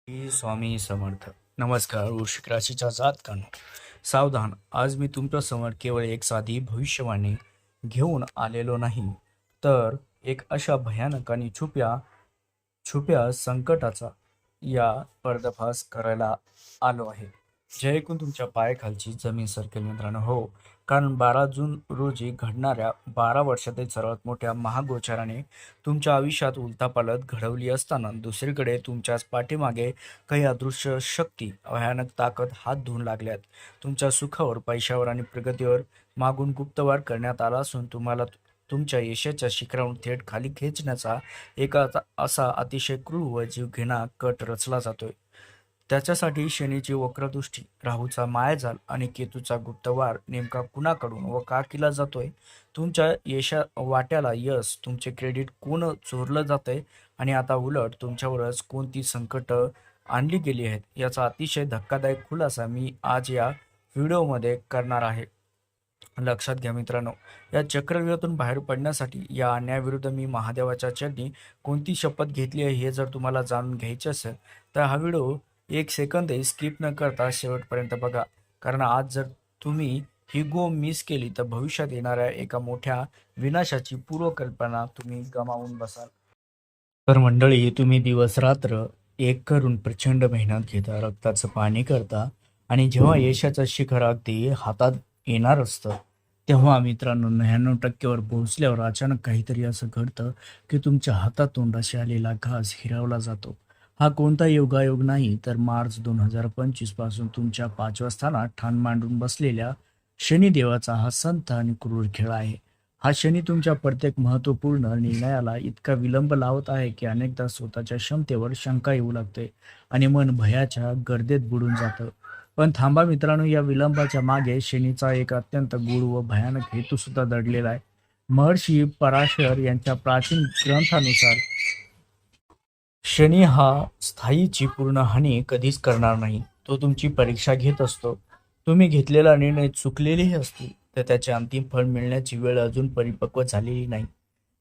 श्री स्वामी समर्थ. नमस्कार. वृश्चिक राशीच्या जातकांनो, सावधान. आज मी तुमच्यासमोर केवळ एक साधी भविष्यवाणी घेऊन आलेलो नाही, तर एक अशा भयानक आणि छुप्या छुप्या संकटाचा या पर्दाफाश करायला आलो आहे, जे ऐकून तुमच्या पायाखालची जमीन सरकेल मित्रांनो. हो, कारण 12 जून रोजी घडणाऱ्या 12 वर्षातील सर्वात मोठ्या महागोचराने तुमच्या आयुष्यात उलथापालथ घडवली असताना दुसरीकडे तुमच्याच पाठीमागे काही अदृश्य शक्ती, भयानक ताकद हात धुवून लागल्यात. तुमच्या सुखावर, पैशावर आणि प्रगतीवर मागून गुप्तवार करण्यात आला असून तुम्हाला तुमच्या यशाच्या शिखरावरून थेट खाली खेचण्याचा असा अतिशय क्रूर व जीवघेणा कट रचला जातोय. त्याच्यासाठी शनीची वक्रदृष्टी, राहूचा मायाजाल आणि केतूचा गुप्तवार नेमका कुणाकडून व का केला जातोय, तुमच्या वाट्याला यश, तुमचे क्रेडिट कोण चोरलं जातंय आणि आता उलट तुमच्यावरच कोणती संकट आणली गेली आहेत, याचा अतिशय धक्कादायक खुलासा मी आज या व्हिडिओमध्ये करणार आहे. लक्षात घ्या मित्रांनो, या चक्रव्यूहातून बाहेर पडण्यासाठी या अन्यायाविरुद्ध मी महादेवाच्या चरणी कोणती शपथ घेतली आहे हे जर तुम्हाला जाणून घ्यायचे असेल तर हा व्हिडिओ एक सेकंदही स्किप न करता शेवटपर्यंत बघा. कारण आज जर तुम्ही ही मिस केली तर भविष्यात येणाऱ्या एका मोठ्या विनाशाची पूर्वकल्पना तुम्ही गमावून बसाल. तर मंडळी, तुम्ही दिवस रात्र एक करून प्रचंड मेहनत घेता, रक्ताचं पाणी करता आणि जेव्हा यशाचं शिखर अगदी हातात येणार असतं, तेव्हा मित्रांनो 99% पोहोचल्यावर अचानक काहीतरी असं घडतं की तुमच्या हातातून रशी आलेला घास हिरावला जातो. हा कोणता योगायोग नाही, तर मार्च 2025 पासून तुमच्या 5व्या स्थानात ठाण मांडून बसलेल्या शनिदेवाचा हा संत आणि क्रूर खेळ आहे. हा शनी तुमच्या प्रत्येक महत्त्वपूर्ण निर्णयाला इतका विलंब लावत आहे की अनेकदा स्वतःच्या क्षमतेवर शंका येऊ लागते आणि मन भयाच्या गर्दीत बुडून जातं. पण थांबा मित्रांनो, या विलंबाच्या मागे शनीचा एक अत्यंत गूढ व भयानक हेतू सुद्धा दडलेला आहे. महर्षी पराशर यांच्या प्राचीन ग्रंथानुसार शनी हा स्थायीची पूर्ण हानी कधीच करणार नाही. तो तुमची परीक्षा घेत असतो. तुम्ही घेतलेला निर्णय चुकलेलेही असतील तर त्याचे अंतिम फळ मिळण्याची वेळ अजून परिपक्व झालेली नाही.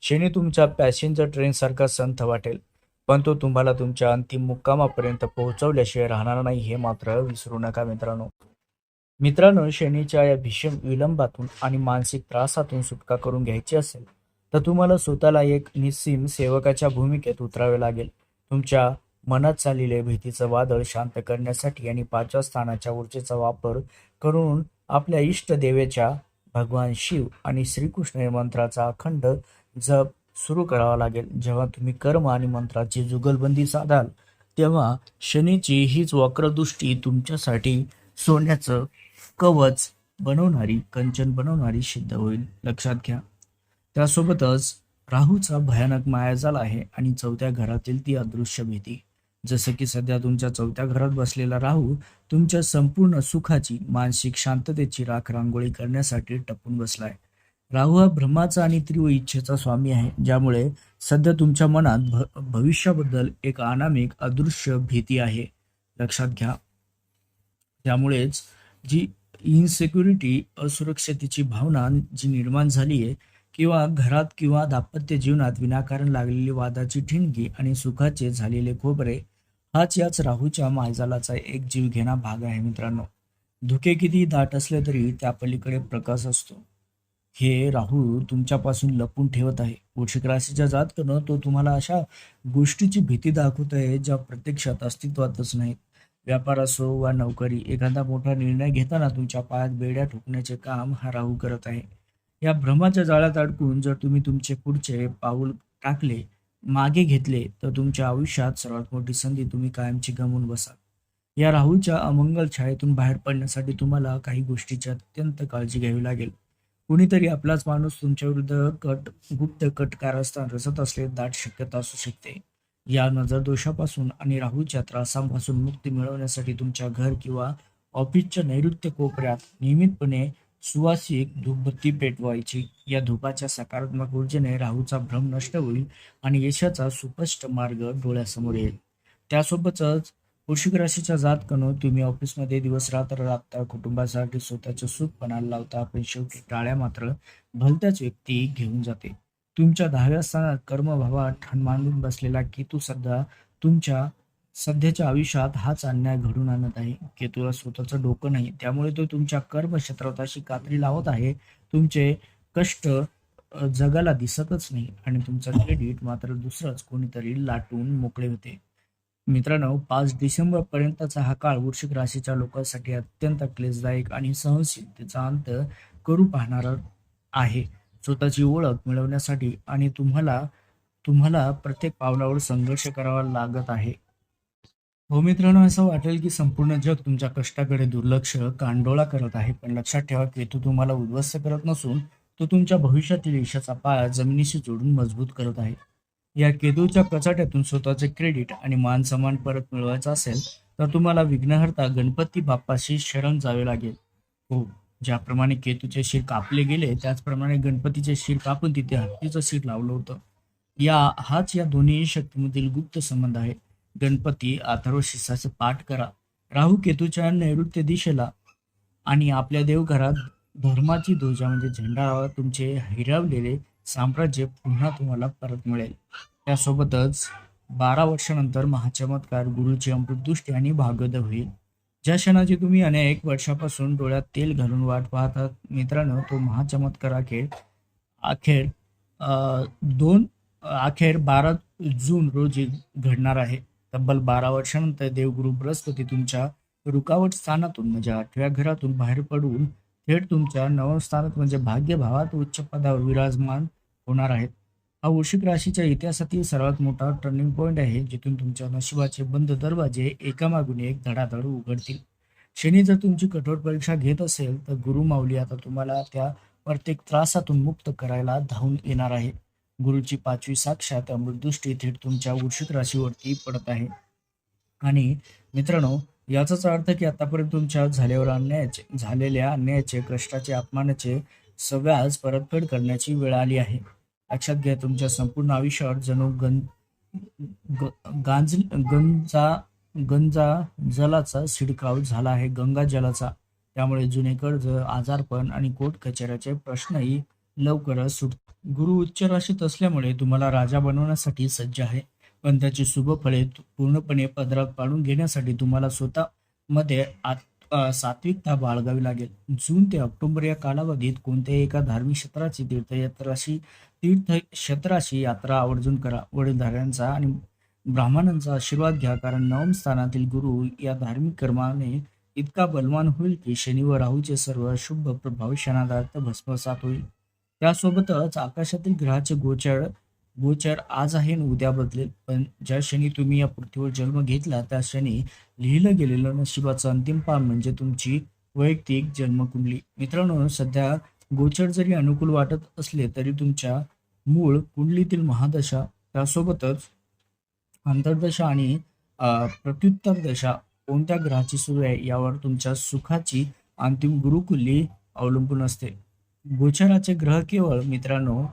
शनी तुमच्या पॅसेंजर ट्रेनसारखा संथ वाटेल, पण तो तुम्हाला तुमच्या अंतिम मुक्कामापर्यंत पोहोचवल्याशिवाय राहणार नाही, हे मात्र विसरू नका मित्रांनो. मित्रांनो, शनीच्या या भीषण विलंबातून आणि मानसिक त्रासातून सुटका करून घ्यायची असेल तर तुम्हाला स्वतःला एक निस्सीम सेवकाच्या भूमिकेत उतरावे लागेल. तुमच्या मनात चाललेले भीतीचं वादळ शांत करण्यासाठी आणि 5व्या स्थानाच्या ऊर्जेचा वापर करून आपल्या इष्ट देवेच्या भगवान शिव आणि श्रीकृष्ण या मंत्राचा अखंड जप सुरू करावा लागेल. जेव्हा तुम्ही कर्म आणि मंत्राची जुगलबंदी साधाल तेव्हा शनीची हीच वक्रदृष्टी तुमच्यासाठी सोन्याचं कवच बनवणारी, कंचन बनवणारी सिद्ध होईल. लक्षात घ्या. त्यासोबतच राहूचा भयानक मायाजाल आहे आणि 4थ्या घरातील ती अदृश्य भीती. जसं की सध्या तुमच्या 4थ्या घरात बसलेला राहू तुमच्या संपूर्ण सुखाची, मानसिक शांततेची राखरांगोळी करण्यासाठी टपून बसलाय. राहू हा ब्रह्माचा आणि तीव्र इच्छेचा स्वामी आहे, ज्यामुळे सध्या तुमच्या मनात भविष्याबद्दल एक अनामिक अदृश्य भीती आहे. लक्षात घ्या. त्यामुळेच जी इन्सिक्युरिटी, असुरक्षतेची भावना जी निर्माण झाली आहे, किंवा घरात किंवा दाम्पत्य जीवनात विनाकारण लागलेली वादाची ठिणगी आणि सुखाचे झालेले खोबरे, हाच याच राहूच्या मायजालाचा एक जीवघेणा भाग आहे मित्रांनो. धुके किती दाट असले तरी त्या पलीकडे प्रकाश असतो, हे राहू तुमच्यापासून लपून ठेवत आहे. वृश्चिक राशीच्या जातकानं तो तुम्हाला अशा गोष्टीची भीती दाखवत आहे ज्या प्रत्यक्षात अस्तित्वातच नाहीत. व्यापार असो वा नोकरी, एखादा मोठा निर्णय घेताना तुमच्या पायात बेड्या ठोकण्याचे काम हा राहू करत आहे. या भ्रमाच्या जाळ्यात अडकून जर तुम्ही तुमचे पुढचे पाऊल टाकले, मागे घेतले, तर तुमच्या आयुष्यात सर्वात मोठी संधी तुम्ही कायमची गमावून बसाल. या राहूच्या अमंगल छायेतून बाहेर पडण्यासाठी तुम्हाला काही गोष्टीची अत्यंत काळजी घ्यावी लागेल. कुणीतरी आपलाच माणूस तुमच्या विरुद्ध गुप्त कट कारस्थान रचत असले दाट शक्यता असू शकते. या नजरदोषापासून आणि राहूच्या त्रासांपासून मुक्ती मिळवण्यासाठी तुमच्या घर किंवा ऑफिसच्या नैऋत्य कोपऱ्यात नियमितपणे सुवासिक धूपबत्ती पेटवायची. या धूपाच्या सकारात्मक ऊर्जेने राहूचा भ्रम नष्ट होईल आणि यशाचा सुस्पष्ट मार्ग डोळ्यासमोर येईल. त्यासोबतच वृश्चिक राशीच्या जातकानो, तुम्ही ऑफिसमध्ये दिवस रात्र राबता, कुटुंबासाठी स्वतःचं सुख पणाला लावता, पण शेवटी टाळ्या मात्र भलत्याच व्यक्ती घेऊन जाते. तुमच्या 10व्या स्थानात कर्मभावात ठाण मांडून बसलेला केतू सध्या तुमच्या सध्याच्या आयुष्यात हाच अन्याय घडून आणत आहे. केतूला स्वतःचं डोकं नाही, त्यामुळे तो तुमच्या कर्मक्षेत्रात अशी कात्री लावत आहे. तुमचे कष्ट जगाला दिसतच नाही आणि तुमचं क्रेडिट मात्र दुसरंच कोणीतरी लाटून मोकळे होते. मित्रांनो, 5 डिसेंबर पर्यंतचा हा काळ वृश्चिक राशीच्या लोकांसाठी अत्यंत क्लेशदायक आणि सहनशीलतेचा अंत करू पाहणारा आहे. स्वतःची ओळख मिळवण्यासाठी आणि तुम्हाला तुम्हाला प्रत्येक पावलावर संघर्ष करावा लागत आहे. हो मित्रांनो, असं वाटेल की संपूर्ण जग तुमच्या कष्टाकडे दुर्लक्ष, कांडोळा करत आहे. पण लक्षात ठेवा, केतू तुम्हाला उद्ध्वस्त करत नसून तो तुमच्या भविष्यातील यशाचा पाया जमिनीशी जोडून मजबूत करत आहे. या केतूच्या कचाट्यातून स्वतःचे क्रेडिट आणि मान सन्मान परत मिळवायचा असेल तर तुम्हाला विघ्नहर्ता गणपती बाप्पाशी शरण जावे लागेल. हो, ज्याप्रमाणे केतूचे शिर कापले गेले त्याचप्रमाणे गणपतीचे शिर कापून तिथे हत्तीचं शिर लावलं होतं. हाच या दोन्ही शक्तीमधील गुप्त संबंध आहे. गणपती अथर्व शीर्षाचे पाठ करा. राहू केतूच्या नैऋत्य दिशेला आणि आपल्या देवघरात धर्माची ध्वजा म्हणजे झेंडा लावा. तुमचे हिरावलेले साम्राज्य पुन्हा तुम्हाला परत मिळेल. त्यासोबतच 12 वर्षानंतर महाचमत्कार, गुरुची अमृतदृष्टी आणि भाग्योदय होईल. ज्या क्षणाची तुम्ही अनेक वर्षापासून डोळ्यात तेल घालून वाट पाहतात मित्रांनो, तो महाचमत्कार अखेर अखेर अ, दोन अखेर 12 जून रोजी घडणार आहे. तब्बल 12 वर्षानंतर देवगुरु बृहस्पती तुमच्या रुकावट स्थानातून म्हणजे 8व्या घरातून बाहेर पडून थेट तुमच्या 9 स्थानात म्हणजे भाग्यभावात उच्च पदावर विराजमान होणार आहेत. हा वृश्चिक राशीच्या इतिहासातील सर्वात मोठा टर्निंग पॉईंट आहे, जिथून तुमच्या नशिबाचे बंद दरवाजे एकामागून एक धडाधड उघडतील. शनी जर तुमची कठोर परीक्षा घेत असेल तर गुरु माऊली आता तुम्हाला त्या प्रत्येक त्रासातून मुक्त करायला धावून येणार आहे. गुरुची 5वी साक्षात अमृतदृष्टी थेट तुमच्या वृश्चिक राशीवरती पडत आहे. आणि मित्रांनो, याचाच अर्थ की आतापर्यंत तुमच्या झालेल्या अन्यायाचे, कष्टाचे, अपमानाचे सगळ्याच परतफेड करण्याची वेळ आली आहे. लक्षात घ्या, तुमच्या संपूर्ण आयुष्यावर जणू गांज गंजा गंजा जलाचा शिडकाव झाला आहे, गंगा जलाचा. त्यामुळे जुने कर्ज, आजारपण आणि कोर्ट कचेऱ्याचे प्रश्नही लवकरच गुरु उच्च राशीत असल्यामुळे तुम्हाला राजा बनवण्यासाठी सज्ज आहे. पण त्याची शुभ फळे पूर्णपणे पदरात पाडून घेण्यासाठी तुम्हाला स्वतःमध्ये सात्विकता बाळगावी लागेल. जून ते ऑक्टोबर या कालावधीत कोणत्याही एका धार्मिक तीर्थक्षेत्राची यात्रा आवर्जून करा. वडीलधाऱ्यांचा आणि ब्राह्मणांचा आशीर्वाद घ्या, कारण 9 स्थानातील गुरु या धार्मिक कर्माने इतका बलवान होईल की शनी व राहूचे सर्व शुभ प्रभाव क्षणार्धात भस्मसात होईल. त्यासोबतच आकाशातील ग्रहाचे गोचर गोचर आज आहे आणि उद्या बदलेल. पण ज्या क्षणी तुम्ही या पृथ्वीवर जन्म घेतला त्या क्षणी लिहिलं गेलेलं नशिबाचं अंतिम पान म्हणजे तुमची वैयक्तिक जन्मकुंडली. मित्रांनो, सध्या गोचर जरी अनुकूल वाटत असले तरी तुमच्या मूळ कुंडलीतील महादशा, त्यासोबतच अंतर्दशा आणि प्रत्युत्तर दशा कोणत्या ग्रहाची सुरू आहे यावर तुमच्या सुखाची अंतिम गुरुकुल्ली अवलंबून असते. गोचराचे ग्रह केवळ मित्रांनो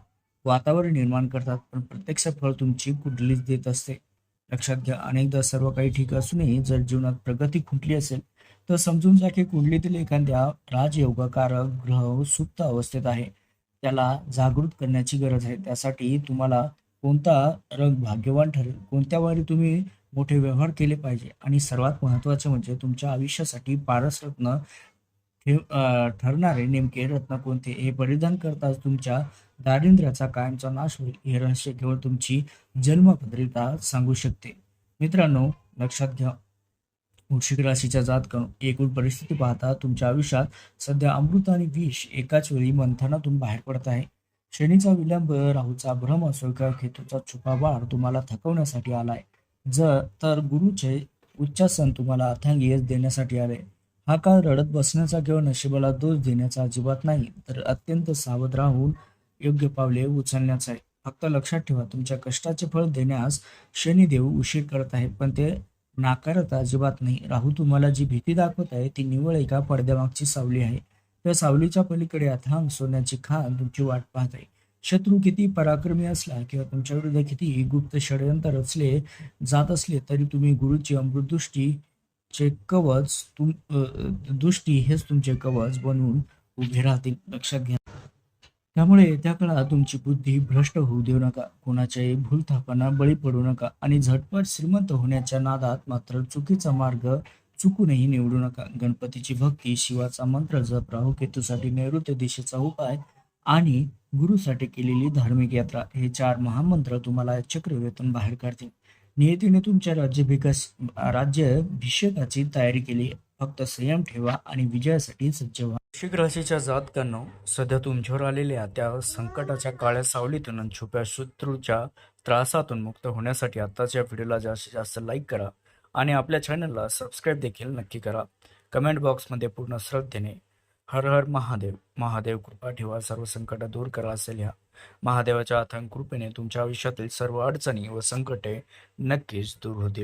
वातावरण निर्माण करतात, पण प्रत्यक्ष फळ तुमची कुंडलीच देत असते. लक्षात घ्या, अनेकदा सर्व काही ठीक असूनही जर जीवनात प्रगती खुंटली असेल तर समजून जा की कुंडलीतील एखाद्या राजयोगकारक ग्रह सुप्त अवस्थेत आहे. त्याला जागृत करण्याची गरज आहे. त्यासाठी तुम्हाला कोणता रंग भाग्यवान ठरेल, कोणत्या वारी तुम्ही मोठे व्यवहार केले पाहिजे आणि सर्वात महत्त्वाचे म्हणजे तुमच्या आयुष्यासाठी पारसरत्न ठरणारे नेमके रत्न कोणते हे परिधान करताच तुमच्या दारिद्र्याचा कायमचा नाश होईल. हे रहस्य केवळ तुमची जन्मपत्रिका सांगू शकते. मित्रांनो, लक्षात घ्या, वृश्चिक राशीच्या जातकांनो, एकूण परिस्थिती पाहता तुमच्या आयुष्यात सध्या अमृत आणि विष एकाच वेळी मंथनातून बाहेर पडत आहे. शनीचा विलंब, राहूचा भ्रम असो किंवा केतूचा छुपा वार तुम्हाला थकवण्यासाठी आलाय, तर गुरुचे उच्चासन तुम्हाला अथांग यश देण्यासाठी आले. हा काळ रडत बसण्याचा किंवा नशिबाला दोष देण्याचा अजिबात नाही, तर अत्यंत सावध राहून योग्य पावले उचलण्याचा आहे. फक्त लक्षात ठेवा, तुमच्या कष्टाचे फळ देण्यास शनिदेव उशीर करत आहे, पण ते नाकारत अजिबात नाही. राहू तुम्हाला जी भीती दाखवत आहे ती निव्वळ एका पडद्यामागची सावली आहे. त्या सावलीच्या पलीकडे अथांग सोन्याची खाण तुमची वाट पाहत आहे. शत्रू किती पराक्रमी असला किंवा तुमच्या विरुद्ध किती गुप्त षडयंत्र रचले जात असले तरी तुम्ही गुरुची अमृतदृष्टी चे कवच दृष्टी हेच तुमचे कवच बनवून उभे राहतील. लक्षात घ्या. त्यामुळे येत्या काळात तुमची बुद्धी भ्रष्ट होऊ देऊ नका, कोणाच्याही भूलथापांना बळी पडू नका आणि झटपट श्रीमंत होण्याच्या नादात मात्र चुकीचा मार्ग चुकूनही निवडू नका. गणपतीची भक्ती, शिवाचा मंत्र जप, राहुकेतूसाठी नैऋत्य दिशेचा उपाय आणि गुरुसाठी केलेली धार्मिक यात्रा हे 4 महामंत्र तुम्हाला या चक्रव्यूहातून बाहेर काढतील. नियतीने तुमच्या राज्याभिषेकाची तयारी केली. फक्त संयम ठेवा आणि विजयासाठी सज्ज व्हा. वृश्चिक राशीच्या जातकांनो, सध्या तुमच्यावर आलेल्या त्या संकटाच्या काळ्या सावलीतून आणि छुप्या शत्रूच्या त्रासातून मुक्त होण्यासाठी आत्ताच्या व्हिडिओला जास्तीत जास्त लाईक करा आणि आपल्या चॅनलला सबस्क्राईब देखील नक्की करा. कमेंट बॉक्समध्ये पूर्ण श्रद्धेने हर हर महादेव, महादेव कृपा ठेवा, सर्व संकट दूर करा असे लिहा. महादेवाच्या अथांग कृपेने तुमच्या आयुष्यातील सर्व अडचणी व संकटे नक्कीच दूर होतील.